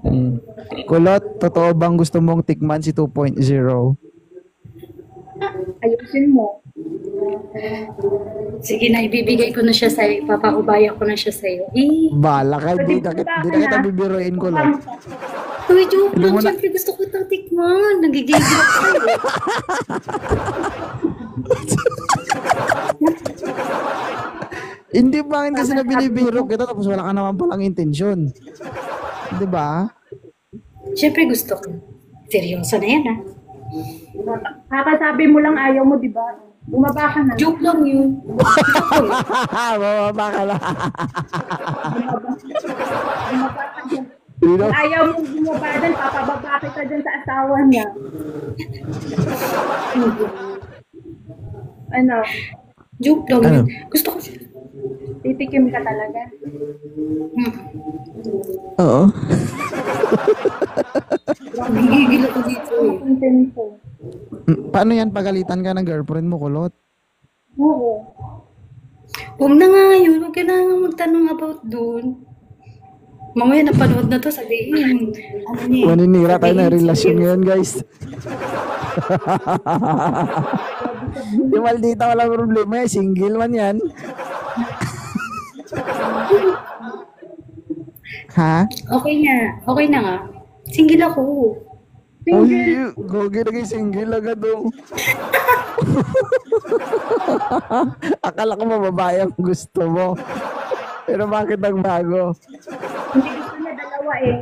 Mm. Kulot, totoo bang gusto mong tikman si 2.0? Ayusin mo. Sige na, ibibigay ko na siya sa'yo. Papaubaya ko na siya sa'yo. Bala ka, Pwede di na, bumaba di ka na na. kita bibiruin, Kulot. Bumaba ka. Uy, joke Hindi lang. mo na, Siyempre gusto ko itong tikman. Nagigigil ako. hindi ba kasi na binibiro kita tapos wala ka naman palang intensyon. Di ba? Siyempre gusto ko. Seryoso na yan, ha? Kakasabi mo lang ayaw mo, di ba? Bumaba ka na. Joke lang yun. Bababa ka na. Bumaba ka dyan. You know? Kung ayaw mo bumaba dyan, papababa kita dyan sa asawa niya. Ano? Joke lang Ano? yun. Gusto ko siya. Titikim ka talaga. Oo. Nagigigil ako dito eh. Intenso. Paano yan pagalitan ka ng girlfriend mo, Kulot? Oo. Huwag na nga yun. Huwag ka na nga magtanong about dun. Mamaya napanood na to, sabihin. Ano niya? Maninira tayo ng Sabihin, relasyon seryoso. ngayon, guys. Yung maldita walang problema eh. Single man yan. Ha? Okay nga. Okay na nga. Single ako. Uy, gogi na kayo single agad oh. Akala ko mababae ang gusto mo. Pero bakit nagbago? Hindi gusto niya dalawa eh.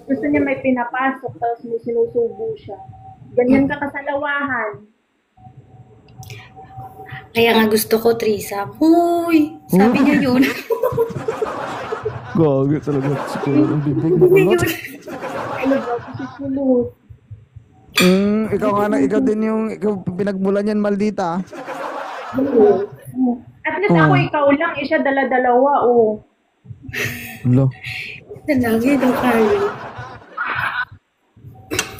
Gusto niya may pinapasok tapos may sinusubo siya. Ganyan ka kasalawahan. Kaya nga gusto ko threesome. Huy! Sabi niya yun. Gogi talaga. Siguro ang bibig mo, Sabi niya Kulot. yun. Ano ba? Kasi sulot. Ikaw nga na, ikaw din yung ikaw pinagmulan yan, maldita. At least ako ikaw lang. Eh siya dala-dalawa oh. Lo. Lagi daw kayo.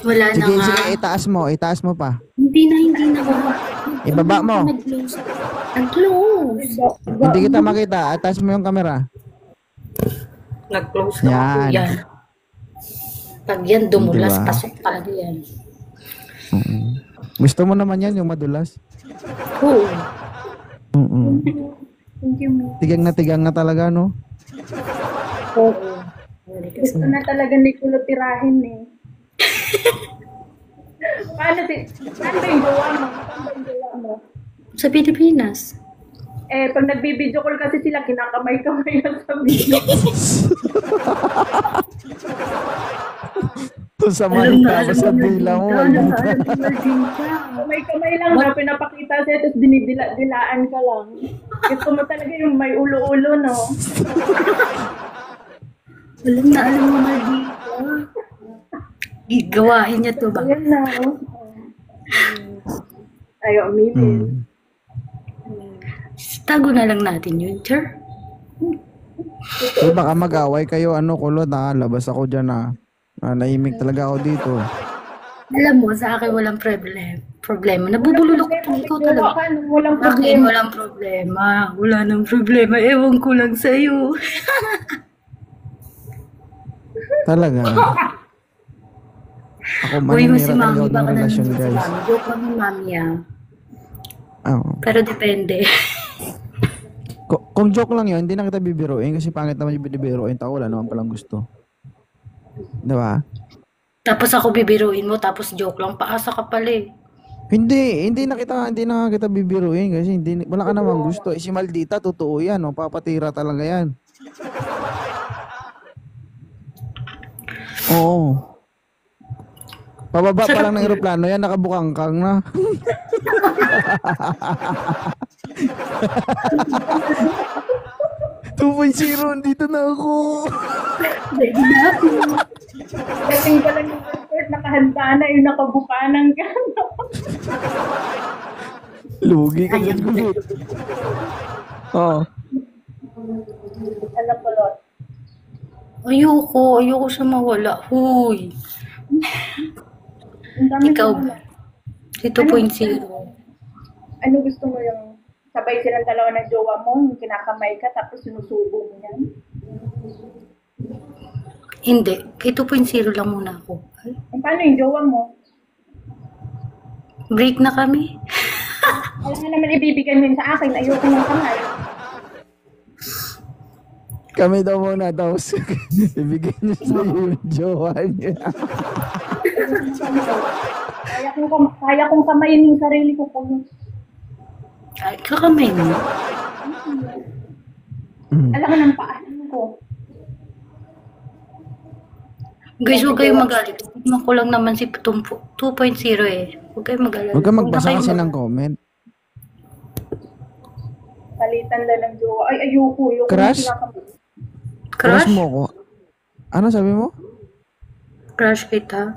Wala na Sige, nga. sige, itaas mo pa. Hindi na. Ibaba mo. Nag-close. Nag-close. Hindi kita makita. Itaas mo yung camera. Nag-close na ako Yan. yan. Pag yan dumulas, Diba? pasok talaga yan. Gusto mo naman yan, yung madulas. Oo. Thank you, Miss. Tigang na talaga, no? Oo. Gusto na talaga ni Kulot tirahin eh. Paano ba yung jowa mo? Saan ba yung jowa mo? Sa Pilipinas. Eh, pag nag-video call kasi sila, kinakamay-kamay lang sa video. Kung sa mahita mo sa dila mo, maldita. Kamay-kamay lang na pinapakita siya, tapos dinidila-dilaan ka lang. Gusto mo talaga yung may ulo-ulo, no? Alam mo na dito. Gigawain niya to ba? Ayan na, oh. Ayaw, umitin. Tago na lang natin yun, sir. Eh, baka mag-away kayo, Kulot, labas ako dyan, nahimik talaga ako dito. Alam mo, sa akin walang problema. Nabubululok ko ikaw talaga. Walang Sa akin problema. walang problema. Wala nang problema. Ewan ko lang sa'yo. Talaga. Ako Uy mo si maninira talaga Mami. ako ng Baka relasyon, nandun si guys. Mami. Joke lang ni Mami ah. Oo. Pero depende. Kung joke lang yun, hindi na kita bibiruin kasi pangit naman yung binibiruin. Tao, wala naman palang gusto. Diba? Tapos ako bibiruin mo, tapos joke lang. Paasa ka pala eh. Hindi na kita bibiruin kasi wala ka namang gusto. Si maldita, totoo yan, papatira talaga yan. Oo. Pababa pa lang ng eroplano yan, nakabukangkang na. Dito na ako. Ready na ako. Kasi ka lang yung report, nakahanda na yung nakabuka ng gano'n. Lugi ka dyan, Kulot. Oo. Alam ko, Lot. Ayoko siya mawala. Huy. Ang dami Ikaw ko ba? na. 2.0. Ano gusto mo yung sabay silang dalawa ng jowa mo, yung kinakamay ka, tapos sinusubo mo yan? Hindi. Kay 2.0 lang muna ako. Ay, Paano yung jowa mo? break na kami. Alam nga naman ibibigay mo yun sa akin. Ayoko ng kamay. Kami daw muna daw. Ibigay niyo sa iyo yung jowa niya. Kaya kong kamayin yung sarili ko kung Ay, kakamay mo. alam ka ng paanan ko. Guys, huwag kayong magalit. Tignan ko lang naman si 2.0 eh. Huwag kayong magalit. Huwag ka magbasa kasi ng comment. Palitan lang ng jowa. Ay, ayoko. Ayoko Crush? Crush Crush? mo ko. Ano sabi mo? Crush kita.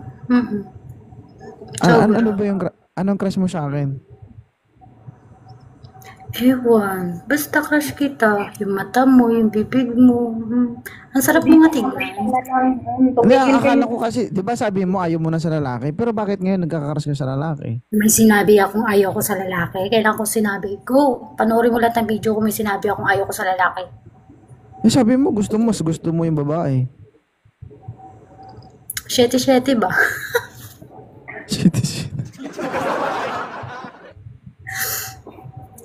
Ano ba yung anong crush mo sa akin? Ewan. Basta crush kita. Yung mata mo, yung bibig mo. Ang sarap mo nga tignan. Hindi, Tumigil kayo. akala ko kasi, di ba sabi mo ayaw mo na sa lalaki? Pero bakit ngayon nagkakrush ka sa lalaki? May sinabi akong ayaw ko sa lalaki. Kailan ko sinabi, go. Panoorin mo lahat ng video ko, may sinabi akong ayaw ko sa lalaki. Eh, sabi mo gusto mo yung babae. 7-7 ba? Shit, shit.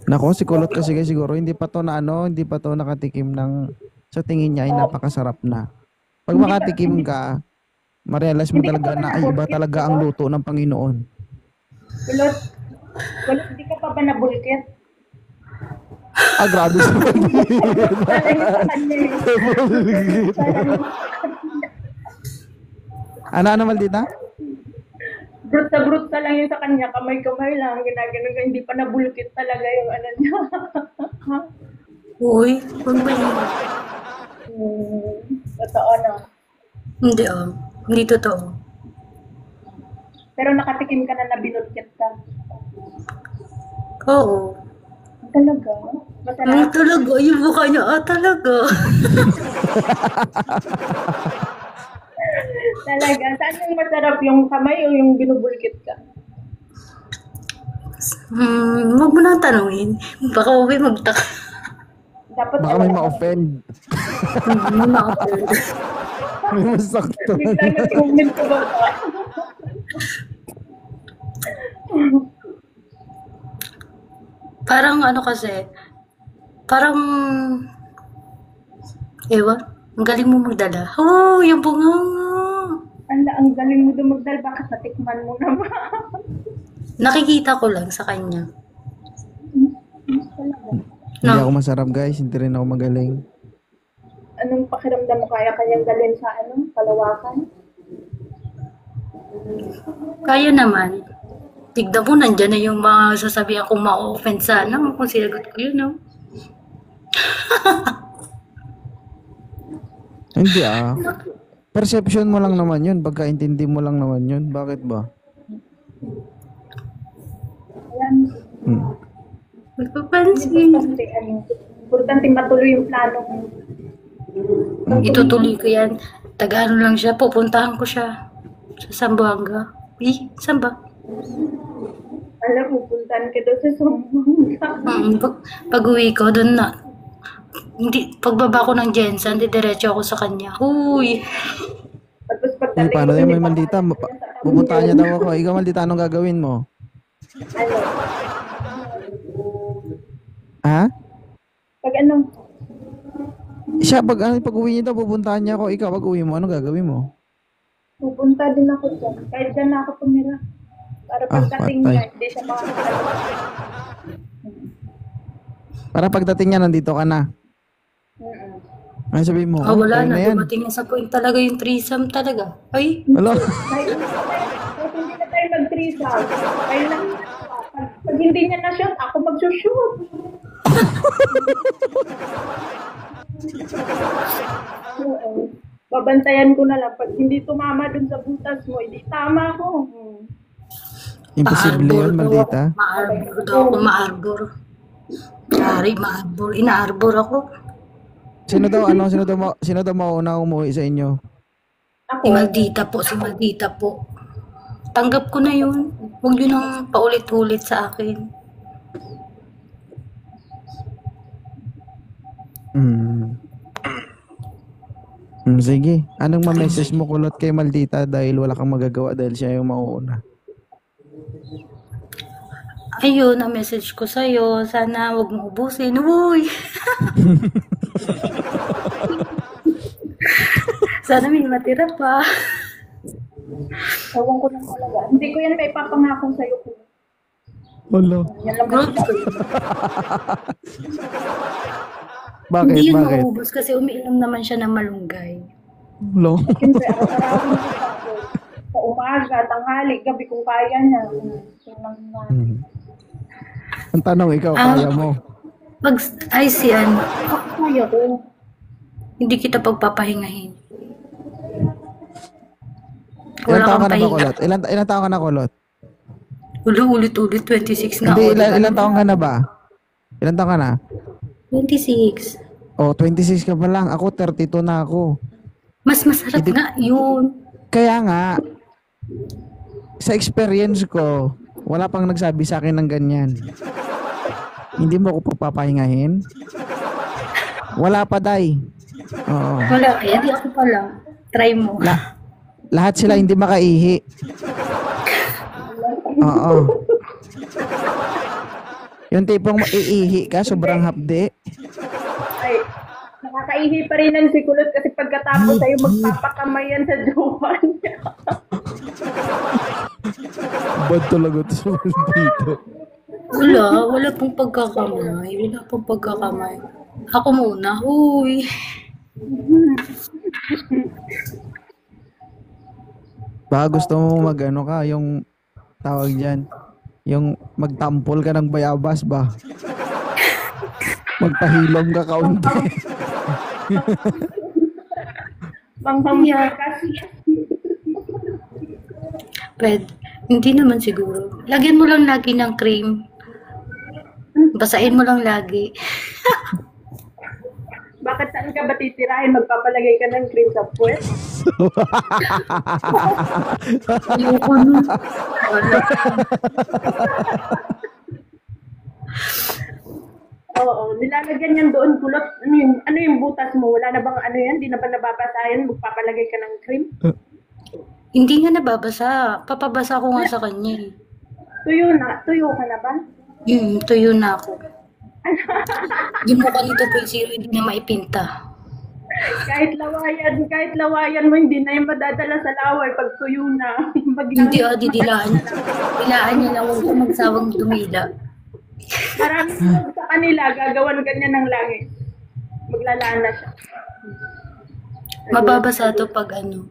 Nako, si Kulot kasi siguro hindi pa to nakatikim ng sa tingin niya ay napakasarap na. Pag makatikim ka, ma-realize mo talaga na ay iba talaga ang luto ng Panginoon. Kulot, hindi ka pa ba nabulkit? Grabe sa Talagang sa kanya eh. Ano maldita? Brut na lang yun sa kanya. Kamay-kamay lang. Ginaganon ka. Hindi pa nabulkit talaga yung ano niya. Uy, huwag ba yun? Totoo na. Hindi Hindi totoo. Pero nakatikim ka na binulkit ka. Oo. Talaga? Masarap. Talaga. Yung mukha niya, talaga. Talaga. Saan yung masarap? Yung kamay o yung binubulkit ka? Huwag mo nang tanungin. Baka uwi magtaka. Dapat Baka may ma-offend. May masaktan. bigla nag-comment ko ba? Parang ano kasi, parang, ewan, ang galing mo magdala. Oh, yung bunganga. Ang galing mo dumagdal. Bakit natikman mo naman? Nakikita ko lang sa kanya. Talaga. Hindi ako masarap guys, hindi rin ako magaling. Anong pakiramdam mo? Kaya kanyang dalhin sa Kalawakan? Kaya naman. Tignan mo, nandyan na yung mga sasabihan kong ma-offend sana kung sinagot ko yun, no? Hindi Perception mo lang naman yun, pagkaintindi mo lang naman yun. Bakit ba? Ayan. Magpapansin. Importante matuloy yung plano mo. Itutuloy ko yan. Taga-ano lang siya, pupuntahan ko siya. Sa Zamboanga. Saan ba? Alam, pupuntahan ka daw sa Zamboanga. Pag-uwi ko, doon na. Hindi, pagbaba ko ng Jensen, diretso ako sa kanya. Huy! Tapos Ay, pagdating paano ko, yan? hindi May pa maldita. makakita sa Pupuntahan niya daw ako. Ikaw maldita, anong gagawin mo? Ano? Ha? Pag ano? Siya, pag uwi niya daw, pupuntahan niya ako. Ikaw, pag uwi mo, anong gagawin mo? Pupunta din ako dyan. Kahit dyan na ako tumira. Para pagdating patay. niya, hindi siya makakaalam. Para pagdating niya, nandito ka na. Ay, sabihin mo, Wala tayo na. yan. Dumating na sa point talaga yung threesome talaga. Ay! Hello? Kahit hindi na tayo mag-threesome. Kaya lang, pag hindi niya na-shoot, ako mag-shoot. Oo. Babantayan ko na lang. Pag hindi tumama dun sa butas mo, hindi tama ko. Imposible yun, maldita. Ma-arbor daw ako, ma-arbor. Yari, ma-arbor. Ina-arbor ako. Sino daw mauna umuwi sa inyo? Ako, Si Maldita po. Tanggap ko na yun. Huwag yun ang paulit-ulit sa akin. Sige. Anong ma-message mo kulot kay Maldita dahil wala kang magagawa dahil siya yung mauuna? Ayun, ang message ko sa'yo, sana wag mo ubusin. Uy! Sana may matira pa. Ewan ko lang talaga. Hindi ko yan may papangakong sa'yo. Wala. Yan lang Good. Bakit? Hindi yun Bakit? maubos kasi umiinom naman siya ng malunggay. Wala. Siyempre, araw-arawin ko sa umaga, tanghali, gabi kung kaya niya. Yun lang na. Ang tanong, ikaw, kaya mo? Pag, ay si ano, Kaya ko. hindi kita pagpapahingahin. Ilan Wala taon kang ka na ba, pahinga. kulot? Ilan taon ka na, kulot? Ulit-ulit, 26 nga. Hindi, ako. ilan taon ka na ba? Ilan taon ka na? 26. Oh, 26 ka pa lang. Ako, 32 na ako. Mas masarap Hindi- nga yun. Kaya nga, sa experience ko, wala pang nagsabi sa akin ng ganyan. Hindi mo ako papapahingahin? Wala pa, day. Oo. Wala, eh, di ako pala. Try mo. Lahat sila hindi makaihi. Oo. Yung tipong maiihi ka, sobrang hapde. Ay, nakakaihi pa rin ang sikulot kasi pagkatapos sa'yo magpapakamay yan sa jowa niya. Bad talaga to sa dito. Wala pong pagkakamay. Wala pong pagkakamay. Ako muna, huy. Baka gusto mo mag-ano ka, yung tawag dyan, yung magtampol ka ng bayabas ba? Magpahilom ka kaunti. Panghamya kasi. Pwede. Hindi naman siguro. Lagyan mo lang lagi ng cream. Basain mo lang lagi. Bakit saan ka ba titirahin? Magpapalagay ka ng cream sa puwet? Ayoko nun. Wala. Oo, nilalagyan yan doon kulot. Ano yung butas mo? Wala na bang ano yan? Di na ba nababasayan? Magpapalagay ka ng cream? Hindi nga nababasa. Papabasa ko nga sa kanya. Eh. Tuyo ka na ba? Tuyo na ako. Yung mukha nito po hindi na maipinta. Kahit lawayan mo, hindi na yung madadala sa laway pag tuyo na. Hindi didilaan. Dilaan niya lang huwag ko magsawang dumila. Marami sa kanila, gagawan ganyan ng langit. Maglalana siya. Mababasa to pag ano.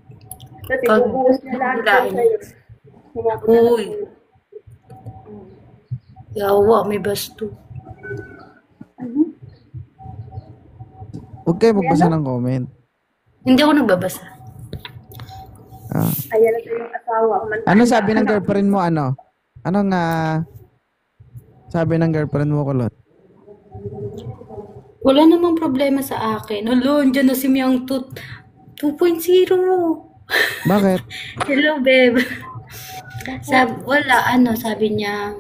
Kasi Pag bubuhos niya lahat dilaan. sa'yo. Uy. Yawa, may basto. Huwag kayo magbasa ng comment. Hindi ako nagbabasa. Ah. Ayan na yung asawa. Ano sabi ng girlfriend mo, ano? Anong sabi ng girlfriend mo, kulot? Wala namang problema sa akin. Hello, andyan na si Myang Tut 2.0. Bakit? Hello, babe. Sabi niya,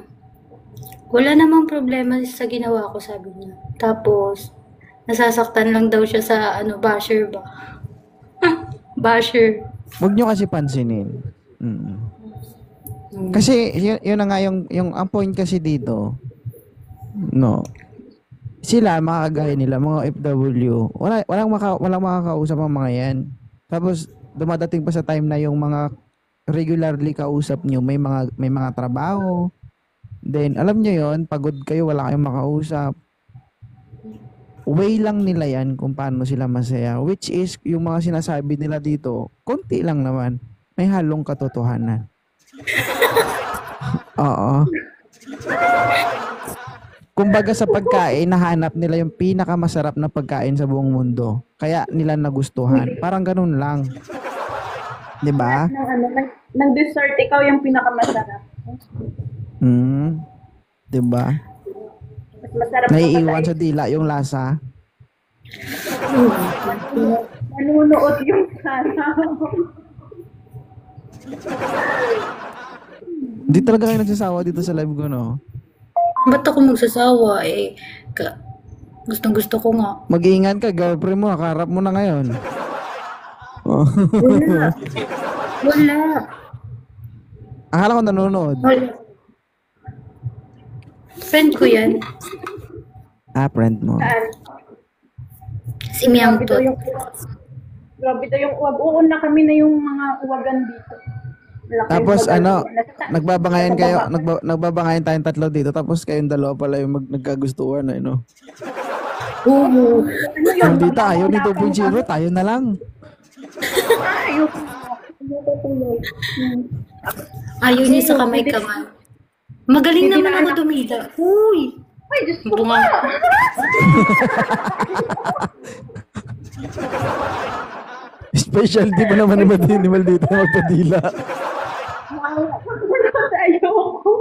wala namang problema sa ginawa ko, sabi niya. Tapos, nasasaktan lang daw siya sa, basher ba? Basher. Huwag nyo kasi pansinin. Kasi, yun na nga yung ang point kasi dito, no, sila, mga kagaya nila, mga FW, walang makakausap ang mga yan. Tapos, dumadating pa sa time na yung mga regularly kausap nyo, may mga trabaho. Then, alam nyo yon, pagod kayo, wala kayong makausap. Way lang nila yan kung paano sila masaya. Which is, yung mga sinasabi nila dito, konti lang naman. May halong katotohanan. Oo. Kumbaga sa pagkain, nahanap nila yung pinakamasarap na pagkain sa buong mundo. Kaya nila nagustuhan. Parang ganun lang. 'Di ba? Ng dessert, ikaw yung pinakamasarap. 'Di ba? Mas masarap Naiiwan sa dila yung lasa. Nanunuot yung sarap. Hindi talaga kayo nagsasawa dito sa live ko, no? Ba't ako magsasawa? Gustong gusto ko nga. Mag-iingat ka, girlfriend mo, kaharap mo na ngayon. Oh. Wala. Wala. Akala ko nanonood. Wala. Friend ko yan. Friend mo. Saan? Si Miang Grabe daw Tot. yung grabe daw yung uwag. Oo na kami na yung mga uwagan dito. Malaki Tapos yung uwagan. ano, Nasa- nagbabangayan nasa kayo, baba. nagbabangayan tayong tatlo dito, tapos kayong dalawa pala yung nagkagustuhan, no? Oo. Ano yun? Maldita, ayaw ni 2.0, tayo na lang. Ayoko. Ayoko tuloy. Ayaw niya sa kamay-kamay. Magaling Hindi naman na ako anak- dumida. Uy! Ay, Diyos ko Bunga. pa! Specialty pa naman ni Maldita magpadila. Ayoko.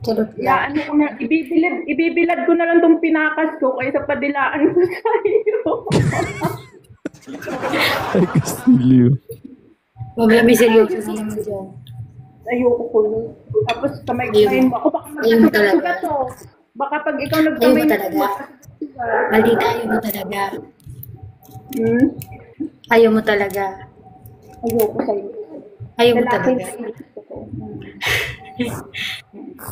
Charot Ya, lang. ano ko na, ibibilad ko na lang tong pinakas ko kaysa padilaan ko sa iyo. Ay, Castillo. Mamaya may seryoso na naman dyan. Ayoko ko. Tapos kamay-kamay mo. Ako baka Ayaw mo talaga. magkasugat to. Baka pag ikaw Ayaw nagkamay mo talaga. Maldita, ayaw mo talaga. Hmm? Ayaw mo talaga. Ayoko sa'yo. Ayaw mo Lalaki talaga. na gusto ko.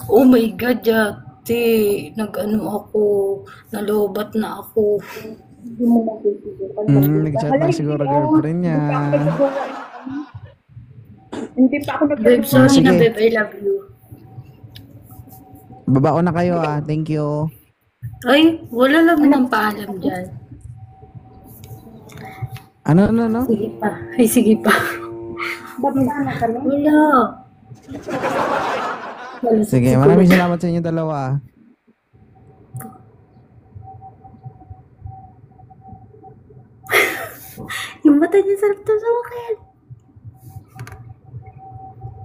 Oh my God, Jati. Nag-ano ako. Nalobat na ako. Hindi mo masisigaw. Nag-chat na siguro girlfriend niya. Hindi pa ako Babe, nagkasugat. sorry na Sige. babe. I love you. Baba ko na kayo, thank you. Ay, wala lang naman paalam dyan. Ano? Sige pa. Ay, sige pa. Bababa na kami. Wala. Wala. Sige, maraming salamat sa inyo dalawa. Yung mata niya sarap to sa akin.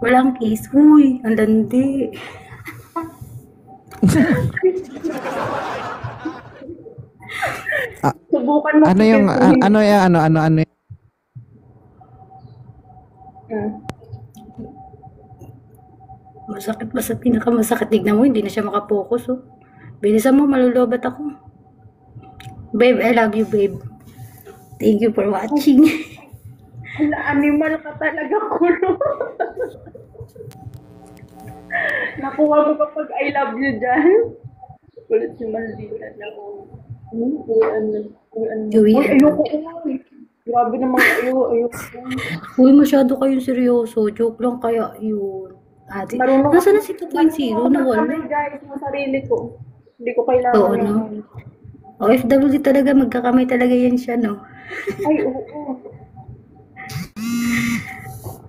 Walang kiss. Uy, ang landi. Subukan mo. Ano yung, kikisin. ano yung, Hmm. Masakit ba sa pinakamasakit? Tignan mo, hindi na siya makapokus, oh. Bilisan mo, malulobat ako. Babe, I love you, babe. Thank you for watching. Hala, animal ka talaga, kulo. Nakuha mo pa pag I love you dyan. Kulit si Maldita na ako. Ano? Joey, Uy, ayoko. Uy. Grabe naman ayoko. Uy, masyado kayong seryoso. Joke lang kaya yun. Ate, Marunong nasa na si 2.0? Nawala. Guys, yung sarili ko. Hindi ko kailangan. Oo, no? OFW talaga, magkakamay talaga yan siya, no? Ay, oo.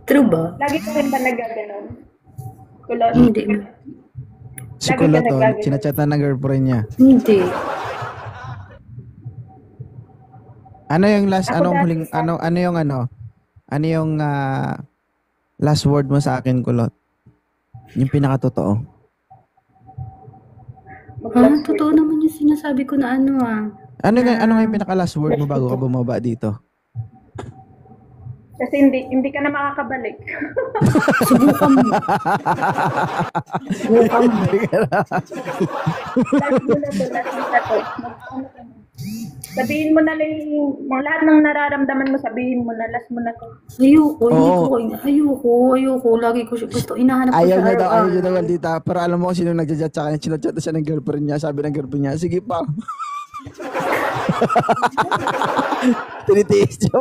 True ba? Lagi ka rin ba nagaganon? Kulot. Hindi. si Lagi ka Kulot, nagagano. chinachatan ng girlfriend niya. Hindi. Ano yung last, Ako anong dati huling, sa- ano yung last word mo sa akin, Kulot? Yung pinakatotoo. Totoo naman yung sinasabi ko na ano, Ano nga yung pinaka last word mo bago ka bumaba dito? Kasi hindi ka na makakabalik. Subukan mo. Subukan mo. Last mo na to. Ano ka na? Sabihin mo na lang yung lahat ng nararamdaman mo, sabihin mo na, last mo na to. Ayoko. Lagi ko siya gusto. Inahanap ko Ayaw siya niya daw, ayaw niya daw, araw-araw. Maldita. Pero alam mo kung sino nagja-chat sa kanya, chinachat na siya ng girlfriend niya. Sabi ng girlfriend niya, sige pa. Tinitiis siya.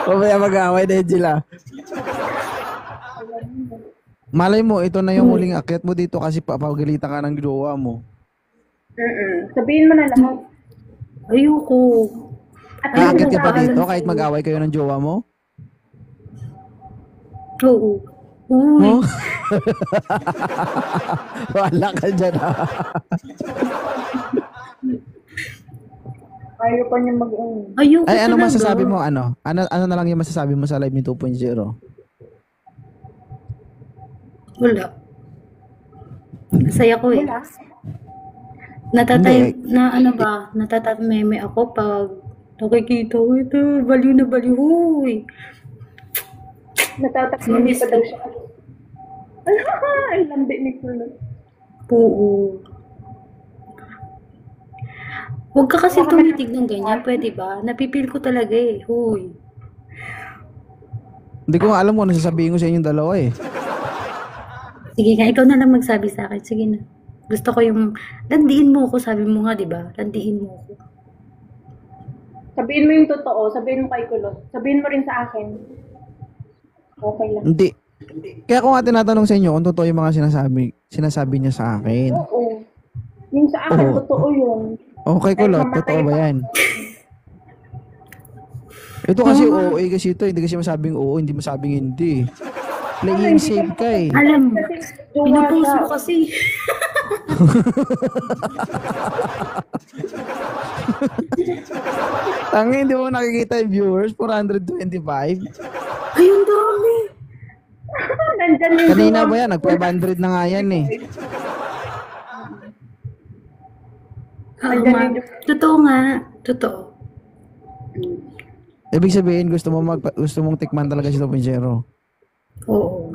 Mamaya mag-away na yun sila. Malay mo, ito na yung huling akyat mo dito kasi papagalitan ka ng jowa mo. Sabihin mo na lahat. Ayoko. At Aakyat ka pa Ay, dito alam kahit ko. mag-away kayo ng jowa mo? Oo. Uy. Oh? Wala ka dyan ayaw pa niya Ayoko Ay, ano talaga. masasabi mo? Ano na lang yung masasabi mo sa live ni 2.0? Wala. Masaya ko eh. Wala. Natatameme ako pag nakikita ko ito. Baliw na baliw. Uy. Natatakbo pa daw siya. Ay, landi ni Kulo. Oo. Huwag ka kasi tumitig ng ganyan, pwede ba? Napipil ko talaga eh. Huy. Hindi ko nga alam kung ano sasabihin ko sa inyong dalawa eh. Sige nga, ikaw na lang magsabi sa akin. Sige na. Gusto ko yung, landiin mo ako, sabi mo nga, di ba? Landiin mo ako. Sabihin mo yung totoo, sabihin mo kay Kulot. Sabihin mo rin sa akin. Okay lang. Hindi. Kaya ko nga tinatanong sa inyo kung totoo yung mga sinasabi niya sa akin. Oo. Yung sa akin, Oo. totoo yun. Okay, Kulot. Totoo ba yan? Ito kasi oo, kasi ito. Hindi kasi masabing oo, hindi masabing hindi. Playing safe ka eh. Alam mo, Kasi, pinupost mo kasi. Tangi, hindi mo nakikita yung viewers? 425? Ayun dami. nandyan yung Kanina jowa ba yan? Nag-500 na nga yan eh. Oo nga. Totoo nga. Totoo. Ibig sabihin, gusto mong tikman talaga si 2.0. Oo.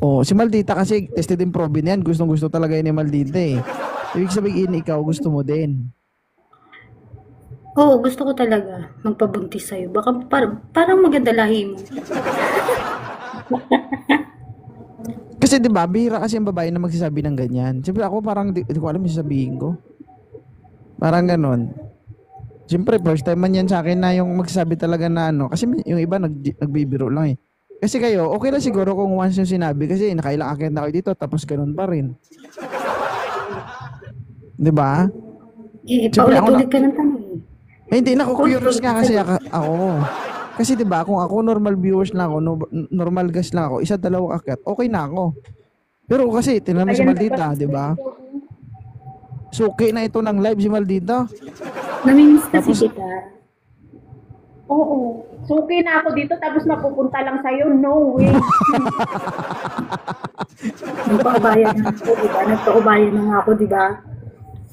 Oh, si Maldita kasi tested and proven yan. Gustong-gusto talaga yun ni Maldita eh. Ibig sabihin, ikaw gusto mo din. Oo, gusto ko talaga magpabuntis sa'yo. Baka parang maganda lahi mo. Kasi 'di ba, bihira kasi ang babae na magsasabi ng ganyan. Siyempre ako parang di ko alam yung sasabihin ko. Parang ganon. Siyempre first time man yan sa akin na yung magsasabi talaga na ano. Kasi yung iba nagbibiro lang eh. Kasi kayo, okay lang siguro kung once yung sinabi kasi nakailang akit na kayo dito tapos ganon pa rin. 'Di ba? Siyempre, ako Paulit-ulit ka ng tanong eh. Eh, hindi, naku-curious nga kasi ako. Kasi 'di ba, kung ako normal viewers lang ako, normal guest lang ako, isa dalawang akyat, okay na ako. Pero kasi tingnan mo si Maldita, 'di ba? Suki na ito ng live si Maldita. Namimiss kasi kita. Oo. Suki na ako dito tapos mapupunta lang sa'yo. No way. Nagpaubayan na ako, diba? Nagpaubayan na nga ako, diba?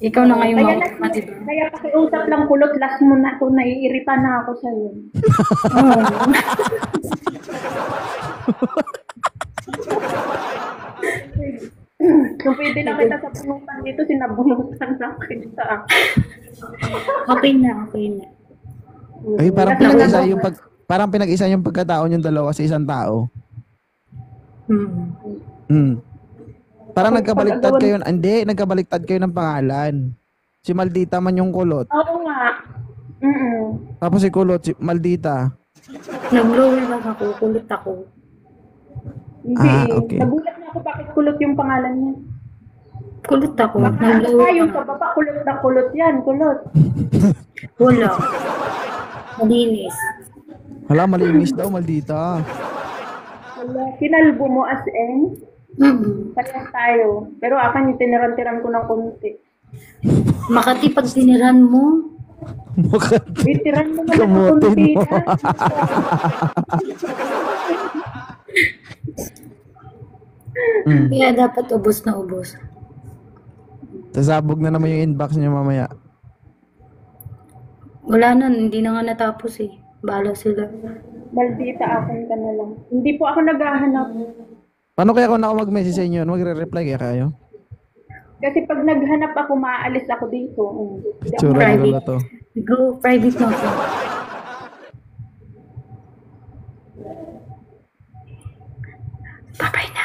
Ikaw na nga yung makuha, diba? Kaya pakiusap lang Kulot, last mo na ito, naiirita na ako sa'yo. Oo. Kung pwede lang kita sa punutan dito, sinabunutan na kita. Okay na, okay na. Ay, parang Kasi pinag-isa wala- yung parang pinag-isa yung pagkataon yung dalawa sa isang tao. Hmm. Parang nagkabaliktad kayo, hindi, nagkabaliktad kayo ng pangalan. Si Maldita man yung kulot. Oo nga. Tapos si kulot, si Maldita. Nag-roll lang ako, kulit ako. Hindi okay. Nagulat na ako bakit Kulot yung pangalan niya. Kulit ako. Baka Nag-roll yung lang. sa baba, Kulot na Kulot yan, Kulot. Wala. Malinis. Hala, malinis daw, Maldita. Wala. Pinalbo mo as in. Parehas tayo. Pero akin yung tiniran-tiran ko ng konti. Makati pag tinirhan mo, Bitiran mo naman ng Kamutin konti. mo. kaya dapat ubos na ubos. Sasabog na naman yung inbox niya mamaya. Wala na, hindi na nga natapos eh. Bahala sila. Maldita akin ka na lang. Hindi po ako naghahanap. Paano kaya kung ako mag-message sa inyo? Magre-reply kaya kayo? Kasi pag naghanap ako, maaalis ako dito. Hindi ako Tsura private. na to. Go, private na ako. Bye-bye na.